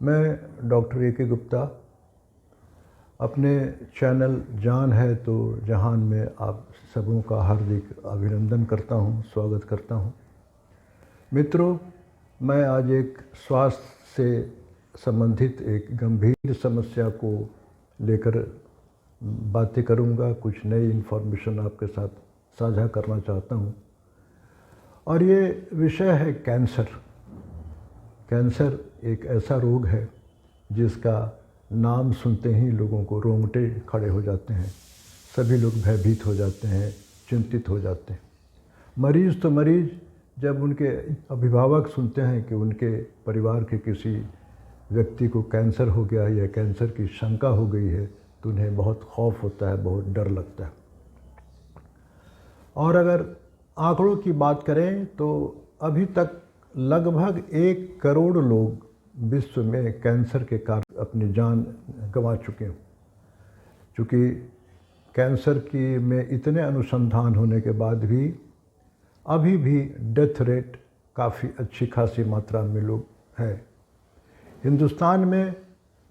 मैं doctor A के गुप्ता अपने चैनल जान है तो जहान में आप सबों का हार्दिक अभिनंदन करता हूं, स्वागत करता हूं। मित्रों, मैं आज एक स्वास्थ्य से संबंधित एक गंभीर समस्या को लेकर बातें करूंगा। कुछ नई इन्फॉर्मेशन आपके साथ साझा करना चाहता हूं और ये विषय है कैंसर। कैंसर एक ऐसा रोग है जिसका नाम सुनते ही लोगों को रोंगटे खड़े हो जाते हैं। सभी लोग भयभीत हो जाते हैं, चिंतित हो जाते हैं। मरीज़ तो मरीज़, जब उनके अभिभावक सुनते हैं कि उनके परिवार के किसी व्यक्ति को कैंसर हो गया या कैंसर की शंका हो गई है तो उन्हें बहुत खौफ होता है, बहुत डर लगता है। और अगर आंकड़ों की बात करें तो अभी तक लगभग 1 करोड़ लोग विश्व में कैंसर के कारण अपनी जान गंवा चुके हैं। चूँकि कैंसर की में इतने अनुसंधान होने के बाद भी अभी भी डेथ रेट काफ़ी अच्छी खासी मात्रा में लोग है। हिंदुस्तान में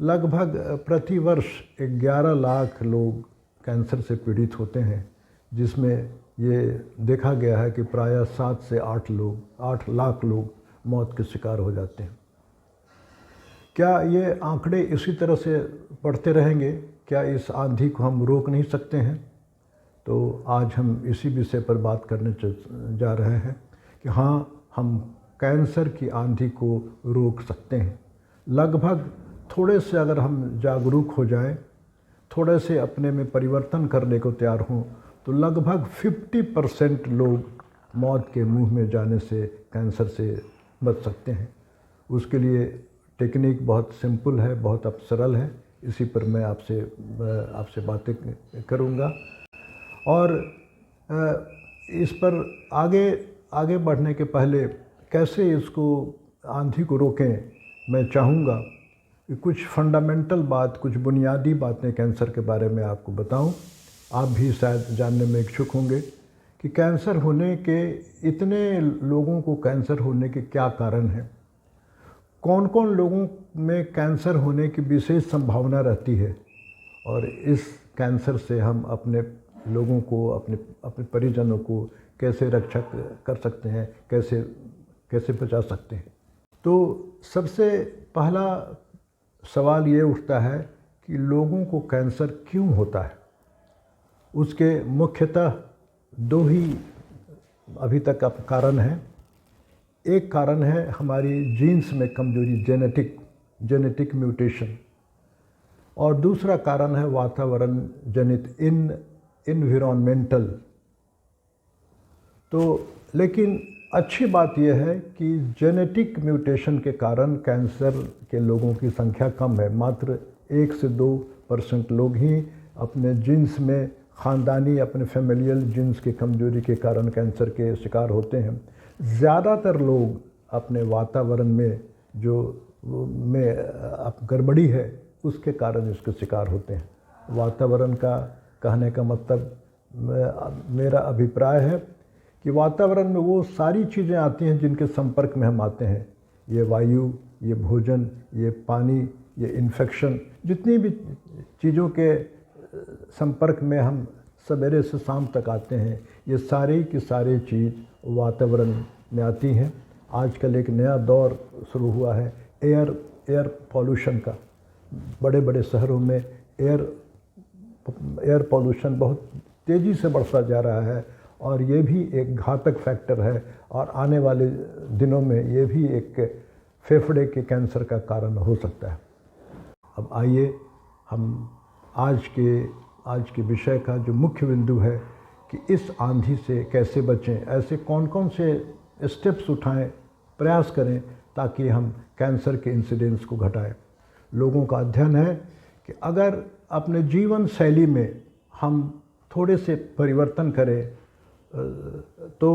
लगभग प्रतिवर्ष 11 लाख लोग कैंसर से पीड़ित होते हैं, जिसमें ये देखा गया है कि प्रायः 7 से 8 लाख लोग मौत के शिकार हो जाते हैं। क्या ये आंकड़े इसी तरह से बढ़ते रहेंगे? क्या इस आंधी को हम रोक नहीं सकते हैं? तो आज हम इसी विषय पर बात करने जा रहे हैं कि हाँ, हम कैंसर की आंधी को रोक सकते हैं। लगभग थोड़े से अगर हम जागरूक हो जाएं, थोड़े से अपने में परिवर्तन करने को तैयार हों, तो लगभग 50% लोग मौत के मुंह में जाने से कैंसर से बच सकते हैं। उसके लिए टेक्निक बहुत सिंपल है, बहुत सरल है। इसी पर मैं आपसे बातें करूंगा और इस पर आगे बढ़ने के पहले कैसे इसको आंधी को रोकें, मैं चाहूँगा कि कुछ फंडामेंटल बात, कुछ बुनियादी बातें कैंसर के बारे में आपको बताऊं। आप भी शायद जानने में इच्छुक होंगे कि कैंसर होने के, इतने लोगों को कैंसर होने के क्या कारण हैं, कौन कौन लोगों में कैंसर होने की विशेष संभावना रहती है और इस कैंसर से हम अपने लोगों को, अपने परिजनों को कैसे रक्षा कर सकते हैं, कैसे बचा सकते हैं। तो सबसे पहला सवाल ये उठता है कि लोगों को कैंसर क्यों होता है। उसके मुख्यतः 2 ही अभी तक कारण हैं। एक कारण है हमारी जीन्स में कमजोरी, जेनेटिक म्यूटेशन, और दूसरा कारण है वातावरण जनित, इन्वायरमेंटल। तो लेकिन अच्छी बात यह है कि जेनेटिक म्यूटेशन के कारण कैंसर के लोगों की संख्या कम है। मात्र 1 से 2% लोग ही अपने जीन्स में, ख़ानदानी अपने फैमिलियल जीन्स की कमजोरी के कारण कैंसर के शिकार होते हैं। ज़्यादातर लोग अपने वातावरण में जो गड़बड़ी है उसके कारण इसके शिकार होते हैं। वातावरण का कहने का मतलब, मेरा अभिप्राय है कि वातावरण में वो सारी चीज़ें आती हैं जिनके संपर्क में हम आते हैं। ये वायु, ये भोजन, ये पानी, ये इन्फेक्शन, जितनी भी चीज़ों के संपर्क में हम सवेरे से शाम तक आते हैं, ये सारी की सारी चीज़ वातावरण में आती हैं। आजकल एक नया दौर शुरू हुआ है एयर पॉल्यूशन का। बड़े बड़े शहरों में एयर पॉल्यूशन बहुत तेज़ी से बढ़ता जा रहा है और ये भी एक घातक फैक्टर है और आने वाले दिनों में ये भी एक फेफड़े के कैंसर का कारण हो सकता है। अब आइए हम आज के विषय का जो मुख्य बिंदु है कि इस आंधी से कैसे बचें, ऐसे कौन कौन से स्टेप्स उठाएं, प्रयास करें ताकि हम कैंसर के इंसिडेंस को घटाएं। लोगों का अध्ययन है कि अगर अपने जीवन शैली में हम थोड़े से परिवर्तन करें तो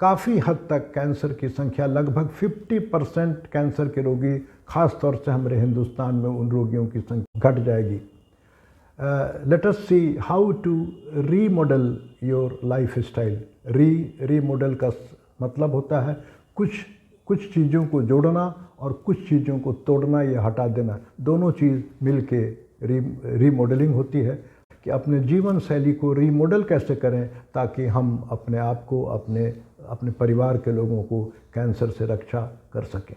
काफ़ी हद तक कैंसर की संख्या, लगभग 50% कैंसर के रोगी, ख़ास तौर से हमारे हिंदुस्तान में उन रोगियों की संख्या घट जाएगी। Let us see how to remodel your lifestyle. Remodel का मतलब होता है कुछ चीज़ों को जोड़ना और कुछ चीज़ों को तोड़ना या हटा देना, दोनों चीज़ मिल के रीमॉडलिंग होती है कि अपने जीवन शैली को रीमॉडल कैसे करें ताकि हम अपने आप को, अपने परिवार के लोगों को कैंसर से रक्षा कर सकें।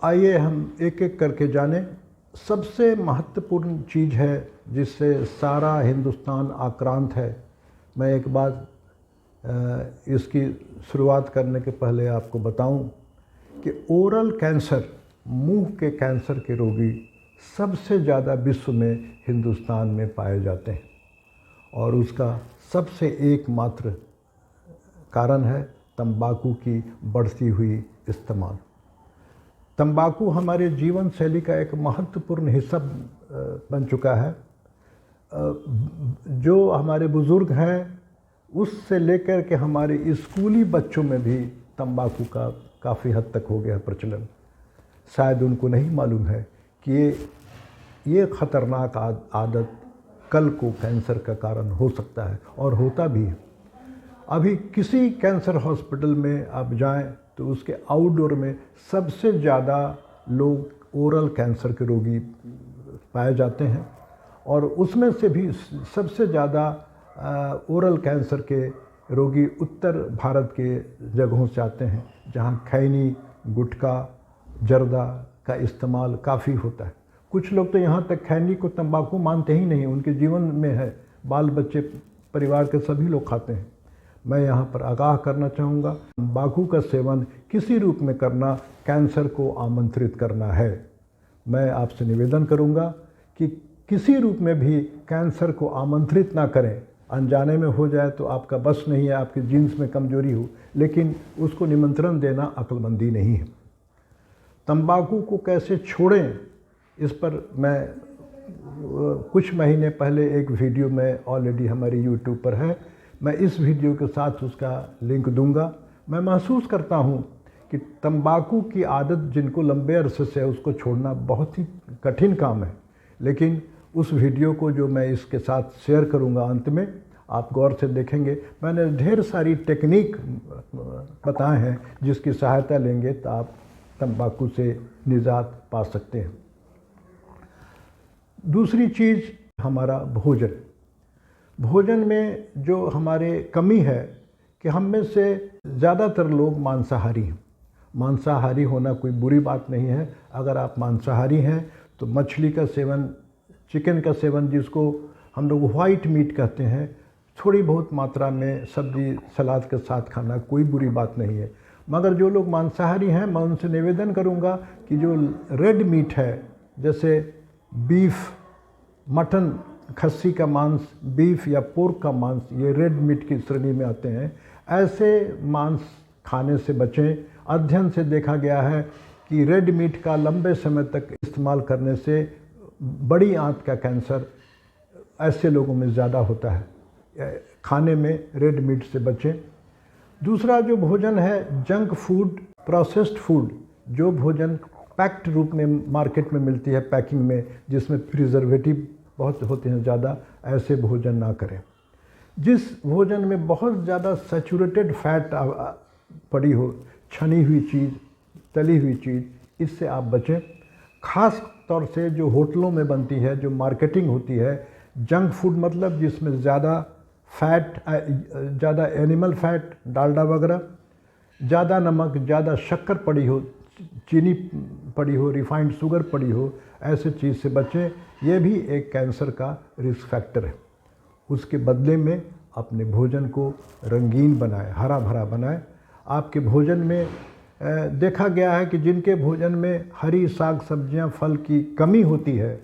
आइए हम एक एक करके जानें। सबसे महत्वपूर्ण चीज़ है जिससे सारा हिंदुस्तान आक्रांत है। मैं एक बात इसकी शुरुआत करने के पहले आपको बताऊं कि ओरल कैंसर, मुंह के कैंसर के रोगी सबसे ज़्यादा विश्व में हिंदुस्तान में पाए जाते हैं और उसका सबसे एकमात्र कारण है तंबाकू की बढ़ती हुई इस्तेमाल। तंबाकू हमारे जीवन शैली का एक महत्वपूर्ण हिस्सा बन चुका है। जो हमारे बुज़ुर्ग हैं उससे लेकर के हमारे स्कूली बच्चों में भी तंबाकू का काफ़ी हद तक हो गया प्रचलन। शायद उनको नहीं मालूम है कि ये ख़तरनाक आदत कल को कैंसर का कारण हो सकता है और होता भी है। अभी किसी कैंसर हॉस्पिटल में आप जाएं तो उसके आउटडोर में सबसे ज़्यादा लोग ओरल कैंसर के रोगी पाए जाते हैं और उसमें से भी सबसे ज़्यादा ओरल कैंसर के रोगी उत्तर भारत के जगहों से आते हैं जहाँ खैनी, गुटखा, जर्दा का इस्तेमाल काफ़ी होता है। कुछ लोग तो यहाँ तक खैनी को तंबाकू मानते ही नहीं, उनके जीवन में है, बाल बच्चे परिवार के सभी लोग खाते हैं। मैं यहाँ पर आगाह करना चाहूँगा, तंबाकू का सेवन किसी रूप में करना कैंसर को आमंत्रित करना है। मैं आपसे निवेदन करूँगा कि किसी रूप में भी कैंसर को आमंत्रित ना करें। अनजाने में हो जाए तो आपका बस नहीं है, आपके जीन्स में कमजोरी हो, लेकिन उसको निमंत्रण देना अक्लमंदी नहीं है। तंबाकू को कैसे छोड़ें, इस पर मैं कुछ महीने पहले एक वीडियो में ऑलरेडी हमारी यूट्यूब पर है, मैं इस वीडियो के साथ उसका लिंक दूंगा। मैं महसूस करता हूँ कि तंबाकू की आदत जिनको लंबे अरसे से है उसको छोड़ना बहुत ही कठिन काम है, लेकिन उस वीडियो को जो मैं इसके साथ शेयर करूंगा अंत में, आप गौर से देखेंगे। मैंने ढेर सारी टेक्निक बताए हैं जिसकी सहायता लेंगे तो आप तंबाकू से निजात पा सकते हैं। दूसरी चीज़ हमारा भोजन। भोजन में जो हमारे कमी है कि हम में से ज़्यादातर लोग मांसाहारी हैं। मांसाहारी होना कोई बुरी बात नहीं है। अगर आप मांसाहारी हैं तो मछली का सेवन, चिकन का सेवन, जिसको हम लोग वाइट मीट कहते हैं, थोड़ी बहुत मात्रा में सब्जी सलाद के साथ खाना कोई बुरी बात नहीं है। मगर जो लोग मांसाहारी हैं, मैं उनसे निवेदन करूंगा कि जो रेड मीट है, जैसे बीफ, मटन, खस्सी का मांस, बीफ या पोर्क का मांस, ये रेड मीट की श्रेणी में आते हैं। ऐसे मांस खाने से बचें। अध्ययन से देखा गया है कि रेड मीट का लंबे समय तक इस्तेमाल करने से बड़ी आंत का कैंसर ऐसे लोगों में ज़्यादा होता है। खाने में रेड मीट से बचें। दूसरा जो भोजन है, जंक फूड, प्रोसेस्ड फूड, जो भोजन पैक्ड रूप में मार्केट में मिलती है पैकिंग में, जिसमें प्रिजर्वेटिव बहुत होते हैं ज़्यादा, ऐसे भोजन ना करें। जिस भोजन में बहुत ज़्यादा सैचुरेटेड फैट पड़ी हो, छनी हुई चीज़, तली हुई चीज़, इससे आप बचें। ख़ास तौर से जो होटलों में बनती है, जो मार्केटिंग होती है, जंक फूड मतलब जिसमें ज़्यादा फैट, ज़्यादा एनिमल फैट, डालडा वगैरह, ज़्यादा नमक, ज़्यादा शक्कर पड़ी हो, चीनी पड़ी हो, रिफाइंड शुगर पड़ी हो, ऐसे चीज़ से बचें। ये भी एक कैंसर का रिस्क फैक्टर है। उसके बदले में अपने भोजन को रंगीन बनाएं, हरा भरा बनाएं। आपके भोजन में देखा गया है कि जिनके भोजन में हरी साग सब्जियां, फल की कमी होती है,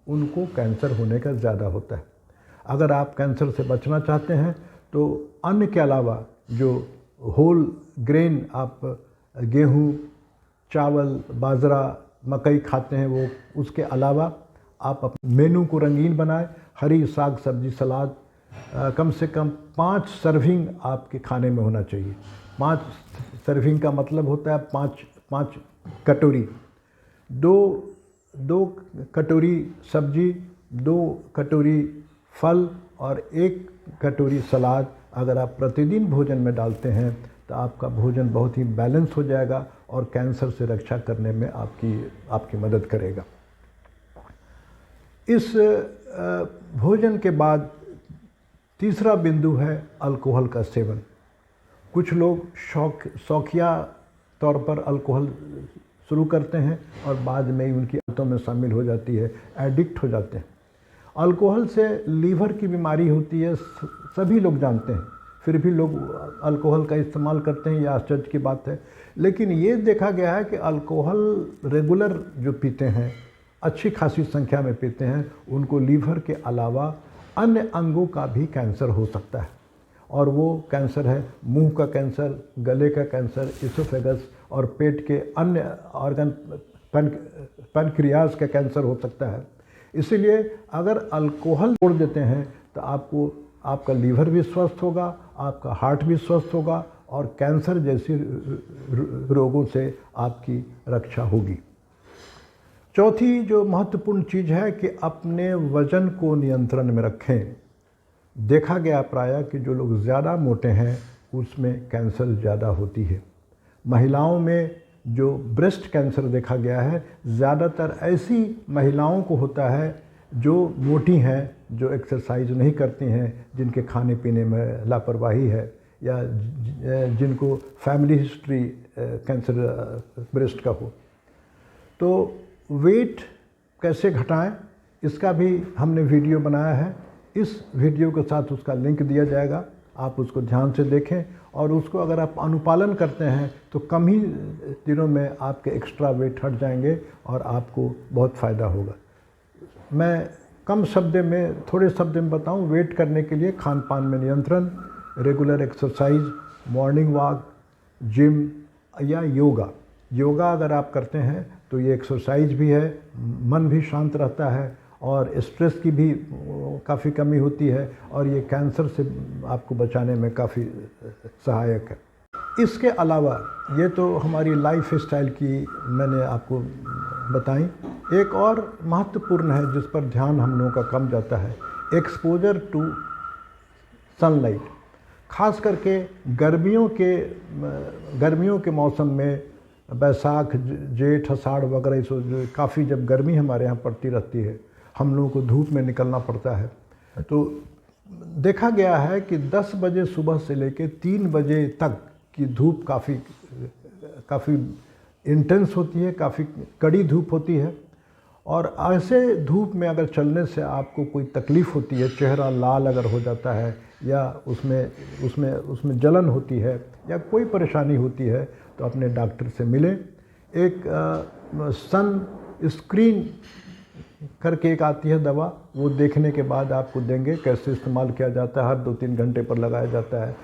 उनको कैंसर होने का ज़्यादा होता है। अगर आप कैंसर से बचना चाहते हैं तो अन्न के अलावा जो होल ग्रेन, आप गेहूं, चावल, बाजरा, मकई खाते हैं, वो उसके अलावा आप अपने मेनू को रंगीन बनाएं। हरी साग सब्जी, सलाद कम से कम 5 सर्विंग आपके खाने में होना चाहिए। 5 सर्विंग का मतलब होता है 5 कटोरी। 2 कटोरी सब्जी, 2 कटोरी फल और 1 कटोरी सलाद अगर आप प्रतिदिन भोजन में डालते हैं तो आपका भोजन बहुत ही बैलेंस हो जाएगा और कैंसर से रक्षा करने में आपकी मदद करेगा। इस भोजन के बाद तीसरा बिंदु है अल्कोहल का सेवन। कुछ लोग शौकिया तौर पर अल्कोहल शुरू करते हैं और बाद में ही उनकी आदतों में शामिल हो जाती है, एडिक्ट हो जाते हैं। अल्कोहल से लीवर की बीमारी होती है, सभी लोग जानते हैं, फिर भी लोग अल्कोहल का इस्तेमाल करते हैं, यह आश्चर्य की बात है। लेकिन ये देखा गया है कि अल्कोहल रेगुलर जो पीते हैं, अच्छी खासी संख्या में पीते हैं, उनको लीवर के अलावा अन्य अंगों का भी कैंसर हो सकता है। और वो कैंसर है मुंह का कैंसर, गले का कैंसर, इसोफेगस और पेट के अन्य ऑर्गन, पैनक्रियाज का कैंसर हो सकता है। इसीलिए अगर अल्कोहल छोड़ देते हैं तो आपका लीवर भी स्वस्थ होगा, आपका हार्ट भी स्वस्थ होगा और कैंसर जैसी रोगों से आपकी रक्षा होगी। चौथी जो महत्वपूर्ण चीज़ है कि अपने वज़न को नियंत्रण में रखें। देखा गया प्रायः कि जो लोग ज़्यादा मोटे हैं उसमें कैंसर ज़्यादा होती है। महिलाओं में जो ब्रेस्ट कैंसर देखा गया है, ज़्यादातर ऐसी महिलाओं को होता है जो मोटी हैं, जो एक्सरसाइज नहीं करती हैं, जिनके खाने पीने में लापरवाही है, या जिनको फैमिली हिस्ट्री कैंसर ब्रेस्ट का हो। तो वेट कैसे घटाएं, इसका भी हमने वीडियो बनाया है। इस वीडियो के साथ उसका लिंक दिया जाएगा, आप उसको ध्यान से देखें और उसको अगर आप अनुपालन करते हैं तो कम ही दिनों में आपके एक्स्ट्रा वेट हट जाएंगे और आपको बहुत फ़ायदा होगा। मैं कम शब्द में, थोड़े शब्द में बताऊं, वेट करने के लिए खान पान में नियंत्रण, regular exercise, morning walk, gym या योगा। योगा अगर आप करते हैं तो ये एक्सरसाइज भी है, मन भी शांत रहता है और स्ट्रेस की भी काफ़ी कमी होती है और ये कैंसर से आपको बचाने में काफ़ी सहायक है। इसके अलावा ये तो हमारी लाइफ स्टाइल की मैंने आपको बताई। एक और महत्वपूर्ण है जिस पर ध्यान हम लोगों का कम जाता है, एक्सपोजर टू सनलाइट। खास करके गर्मियों के मौसम में, बैसाख, जेठ, आषाढ़ वगैरह, काफ़ी जब गर्मी हमारे यहाँ पड़ती रहती है, हम लोगों को धूप में निकलना पड़ता है। तो देखा गया है कि 10 बजे सुबह से लेकर 3 बजे तक की धूप काफ़ी इंटेंस होती है, काफ़ी कड़ी धूप होती है। और ऐसे धूप में अगर चलने से आपको कोई तकलीफ़ होती है, चेहरा लाल अगर हो जाता है या उसमें जलन होती है या कोई परेशानी होती है, तो अपने डॉक्टर से मिलें। एक सन स्क्रीन करके एक आती है दवा, वो देखने के बाद आपको देंगे, कैसे इस्तेमाल किया जाता है, हर 2-3 घंटे पर लगाया जाता है,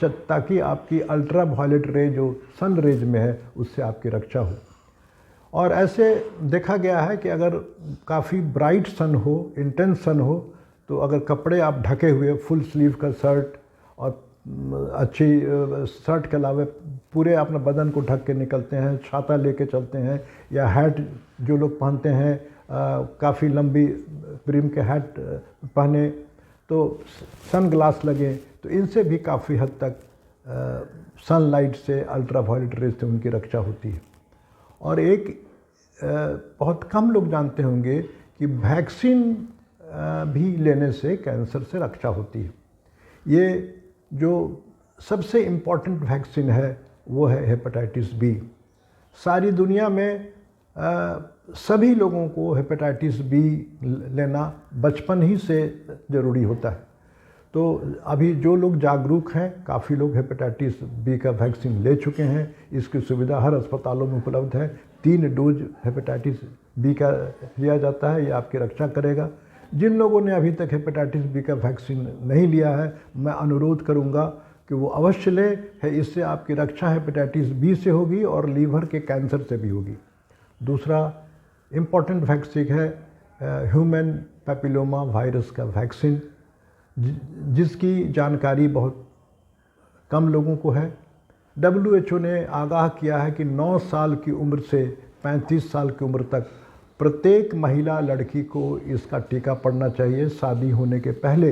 ताकि आपकी अल्ट्रा वायलेट रे जो सन रेज में है उससे आपकी रक्षा हो। और ऐसे देखा गया है कि अगर काफ़ी ब्राइट सन हो, इंटेंस सन हो, तो अगर कपड़े आप ढके हुए, फुल स्लीव का शर्ट और अच्छी शर्ट के अलावा पूरे अपने बदन को ढक के निकलते हैं, छाता लेके चलते हैं, या हैट जो लोग पहनते हैं, काफ़ी लंबी ब्रिम के हैट पहने, तो सन ग्लास लगे, तो इनसे भी काफ़ी हद तक सनलाइट से, अल्ट्रा वायलेट रेज से उनकी रक्षा होती है। और एक बहुत कम लोग जानते होंगे कि वैक्सीन भी लेने से कैंसर से रक्षा होती है। ये जो सबसे इम्पॉर्टेंट वैक्सीन है वो है हेपेटाइटिस बी। सारी दुनिया में सभी लोगों को हेपेटाइटिस बी लेना बचपन ही से ज़रूरी होता है। तो अभी जो लोग जागरूक हैं, काफ़ी लोग हेपेटाइटिस बी का वैक्सीन ले चुके हैं। इसकी सुविधा हर अस्पतालों में उपलब्ध है। 3 डोज हेपेटाइटिस बी का लिया जाता है, ये आपकी रक्षा करेगा। जिन लोगों ने अभी तक हेपेटाइटिस बी का वैक्सीन नहीं लिया है, मैं अनुरोध करूंगा कि वो अवश्य ले है। इससे आपकी रक्षा हेपेटाइटिस बी से होगी और लीवर के कैंसर से भी होगी। दूसरा इम्पॉर्टेंट वैक्सीन है ह्यूमन पैपिलोमा वायरस का वैक्सीन, जिसकी जानकारी बहुत कम लोगों को है। WHO ने आगाह किया है कि 9 साल की उम्र से 35 साल की उम्र तक प्रत्येक महिला लड़की को इसका टीका पड़ना चाहिए। शादी होने के पहले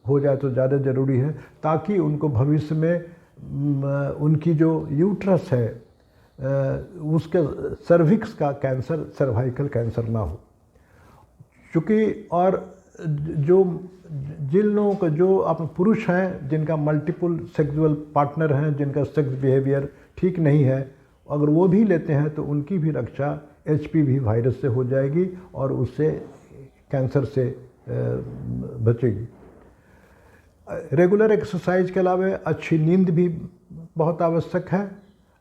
हो जाए तो ज़्यादा ज़रूरी है, ताकि उनको भविष्य में उनकी जो यूट्रस है, उसके सर्विक्स का कैंसर, सर्वाइकल कैंसर ना हो। चूँकि और जो जिन लोगों का जो आप पुरुष हैं जिनका मल्टीपल सेक्सुअल पार्टनर हैं, जिनका सेक्स बिहेवियर ठीक नहीं है, अगर वो भी लेते हैं तो उनकी भी रक्षा HPV वायरस से हो जाएगी और उससे कैंसर से बचेगी। रेगुलर एक्सरसाइज के अलावा अच्छी नींद भी बहुत आवश्यक है।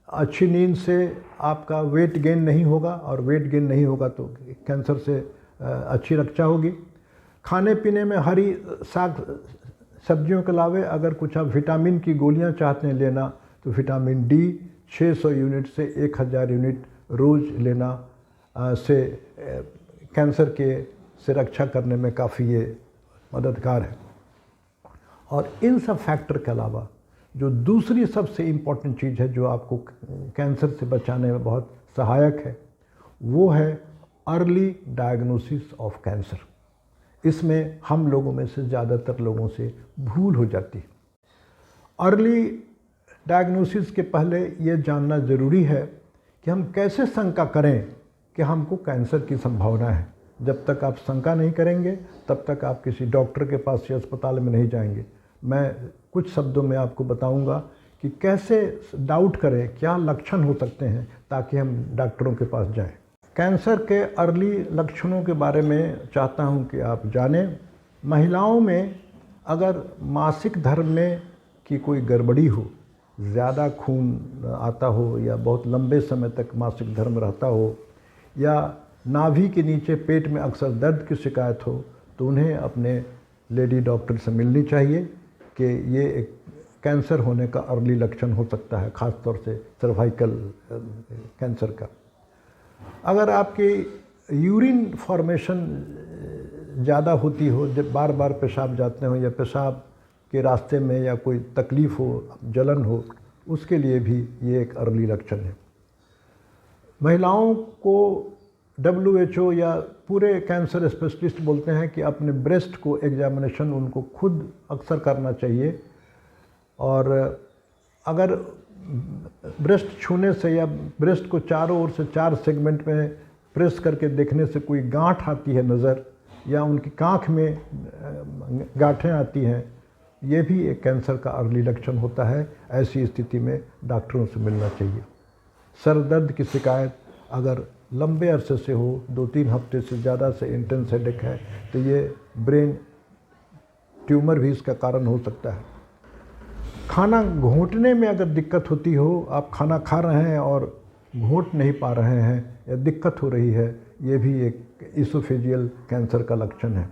अच्छी नींद से आपका वेट गेन नहीं होगा और वेट गेन नहीं होगा तो कैंसर से अच्छी रक्षा होगी। खाने पीने में हरी साग सब्जियों के अलावा अगर कुछ आप विटामिन की गोलियां चाहते हैं लेना तो विटामिन D 600 यूनिट से 1000 यूनिट रोज़ लेना से कैंसर से रक्षा करने में काफ़ी ये मददगार है। और इन सब फैक्टर के अलावा जो दूसरी सबसे इम्पॉर्टेंट चीज़ है जो आपको कैंसर से बचाने में बहुत सहायक है, वो है अर्ली डायग्नोसिस ऑफ कैंसर। इसमें हम लोगों में से ज़्यादातर लोगों से भूल हो जाती है। अर्ली डायग्नोसिस के पहले ये जानना ज़रूरी है कि हम कैसे शंका करें कि हमको कैंसर की संभावना है। जब तक आप शंका नहीं करेंगे तब तक आप किसी डॉक्टर के पास या अस्पताल में नहीं जाएंगे। मैं कुछ शब्दों में आपको बताऊंगा कि कैसे डाउट करें, क्या लक्षण हो सकते हैं, ताकि हम डॉक्टरों के पास जाएं। कैंसर के अर्ली लक्षणों के बारे में चाहता हूं कि आप जानें। महिलाओं में अगर मासिक धर्म में की कोई गड़बड़ी हो, ज़्यादा खून आता हो या बहुत लंबे समय तक मासिक धर्म रहता हो, या नाभि के नीचे पेट में अक्सर दर्द की शिकायत हो, तो उन्हें अपने लेडी डॉक्टर से मिलनी चाहिए कि ये एक कैंसर होने का अर्ली लक्षण हो सकता है, ख़ास तौर से सर्वाइकल कैंसर का। अगर आपकी यूरिन फॉर्मेशन ज़्यादा होती हो, जब बार बार पेशाब जाते हो या पेशाब के रास्ते में या कोई तकलीफ़ हो, जलन हो, उसके लिए भी ये एक अर्ली लक्षण है। महिलाओं को WHO या पूरे कैंसर स्पेशलिस्ट बोलते हैं कि अपने ब्रेस्ट को एग्जामिनेशन उनको खुद अक्सर करना चाहिए। और अगर ब्रेस्ट छूने से या ब्रेस्ट को चारों ओर से 4 सेगमेंट में प्रेस करके देखने से कोई गांठ आती है नज़र, या उनकी कांख में गांठें आती हैं, ये भी एक कैंसर का अर्ली लक्षण होता है। ऐसी स्थिति में डॉक्टरों से मिलना चाहिए। सर दर्द की शिकायत अगर लंबे अरसे से हो, 2-3 हफ्ते से ज़्यादा से इंटेंस हेडेक है, तो ये ब्रेन ट्यूमर भी इसका कारण हो सकता है। खाना घोंटने में अगर दिक्कत होती हो, आप खाना खा रहे हैं और घोंट नहीं पा रहे हैं या दिक्कत हो रही है, ये भी एक इसोफेजियल कैंसर का लक्षण है।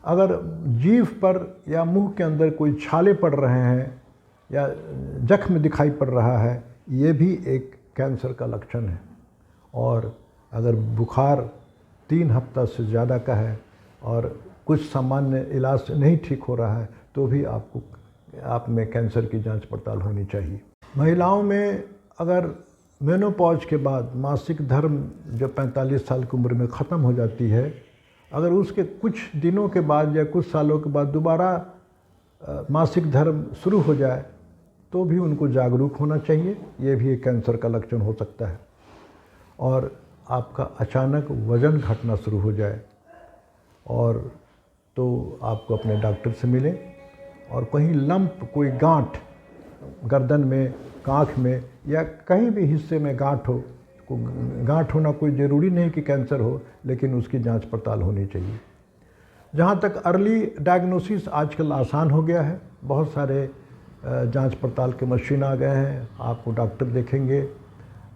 अगर जीभ पर या मुंह के अंदर कोई छाले पड़ रहे हैं या जख्म दिखाई पड़ रहा है, ये भी एक कैंसर का लक्षण है। और अगर बुखार 3 हफ्ता से ज़्यादा का है और कुछ सामान्य इलाज से नहीं ठीक हो रहा है, तो भी आप में कैंसर की जांच पड़ताल होनी चाहिए। महिलाओं में अगर मेनोपॉज के बाद मासिक धर्म जब 45 साल की उम्र में ख़त्म हो जाती है, अगर उसके कुछ दिनों के बाद या कुछ सालों के बाद दोबारा मासिक धर्म शुरू हो जाए, तो भी उनको जागरूक होना चाहिए। ये भी एक कैंसर का लक्षण हो सकता है। और आपका अचानक वज़न घटना शुरू हो जाए, और तो आपको अपने डॉक्टर से मिलें। और कहीं लंप, कोई गांठ गर्दन में, कांख में या कहीं भी हिस्से में गांठ हो, गांठ होना कोई ज़रूरी नहीं कि कैंसर हो, लेकिन उसकी जांच पड़ताल होनी चाहिए। जहाँ तक अर्ली डायग्नोसिस आजकल आसान हो गया है, बहुत सारे जांच पड़ताल के मशीन आ गए हैं। आपको डॉक्टर देखेंगे,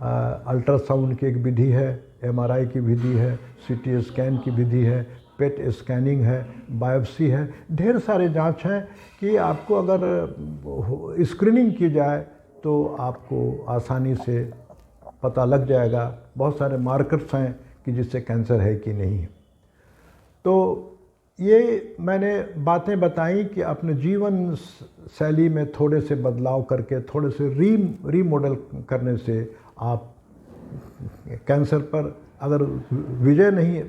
अल्ट्रासाउंड की एक विधि है, MRI की विधि है, CT स्कैन की विधि है, पेट स्कैनिंग है, बायोप्सी है, ढेर सारे जांच हैं कि आपको अगर स्क्रीनिंग की जाए तो आपको आसानी से पता लग जाएगा। बहुत सारे मार्कर्स हैं कि जिससे कैंसर है कि नहीं है। तो ये मैंने बातें बताई कि अपने जीवन शैली में थोड़े से बदलाव करके, थोड़े से रीमॉडल करने से आप कैंसर पर अगर विजय नहीं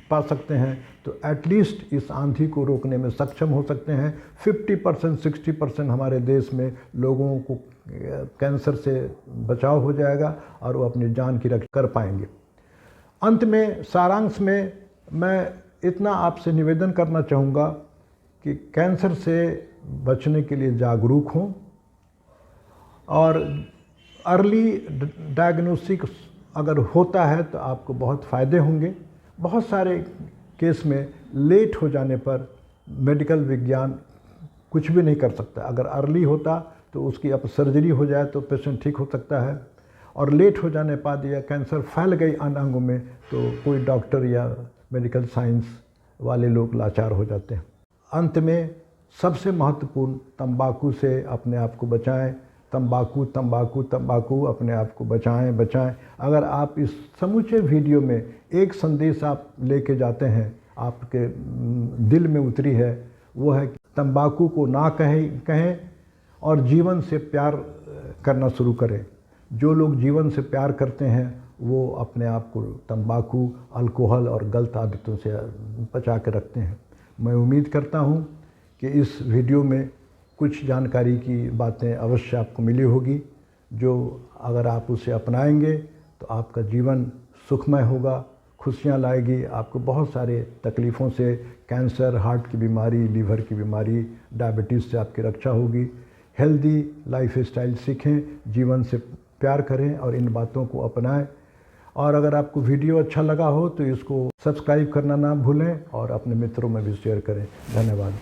पा सकते हैं तो एटलीस्ट इस आंधी को रोकने में सक्षम हो सकते हैं। 50% 60% हमारे देश में लोगों को कैंसर से बचाव हो जाएगा और वो अपनी जान की रक्षा कर पाएंगे। अंत में सारांश में मैं इतना आपसे निवेदन करना चाहूँगा कि कैंसर से बचने के लिए जागरूक हों और अर्ली डायग्नोस्टिक अगर होता है तो आपको बहुत फ़ायदे होंगे। बहुत सारे केस में लेट हो जाने पर मेडिकल विज्ञान कुछ भी नहीं कर सकता। अगर अर्ली होता तो उसकी अब सर्जरी हो जाए तो पेशेंट ठीक हो सकता है, और लेट हो जाने बाद या कैंसर फैल गई अन्य अंगों में तो कोई डॉक्टर या मेडिकल साइंस वाले लोग लाचार हो जाते हैं। अंत में सबसे महत्वपूर्ण, तंबाकू से अपने आप को बचाएं। तंबाकू तंबाकू तंबाकू, अपने आप को बचाएं बचाएं। अगर आप इस समूचे वीडियो में एक संदेश आप लेके जाते हैं, आपके दिल में उतरी है, वो है कि तंबाकू को ना कहें और जीवन से प्यार करना शुरू करें। जो लोग जीवन से प्यार करते हैं वो अपने आप को तंबाकू, अल्कोहल और गलत आदतों से बचा के रखते हैं। मैं उम्मीद करता हूँ कि इस वीडियो में कुछ जानकारी की बातें अवश्य आपको मिली होगी, जो अगर आप उसे अपनाएंगे तो आपका जीवन सुखमय होगा, खुशियाँ लाएगी। आपको बहुत सारे तकलीफ़ों से, कैंसर, हार्ट की बीमारी, लीवर की बीमारी, डायबिटीज़ से आपकी रक्षा होगी। हेल्दी लाइफ स्टाइल सीखें, जीवन से प्यार करें और इन बातों को अपनाएं। और अगर आपको वीडियो अच्छा लगा हो तो इसको सब्सक्राइब करना ना भूलें और अपने मित्रों में भी शेयर करें। धन्यवाद।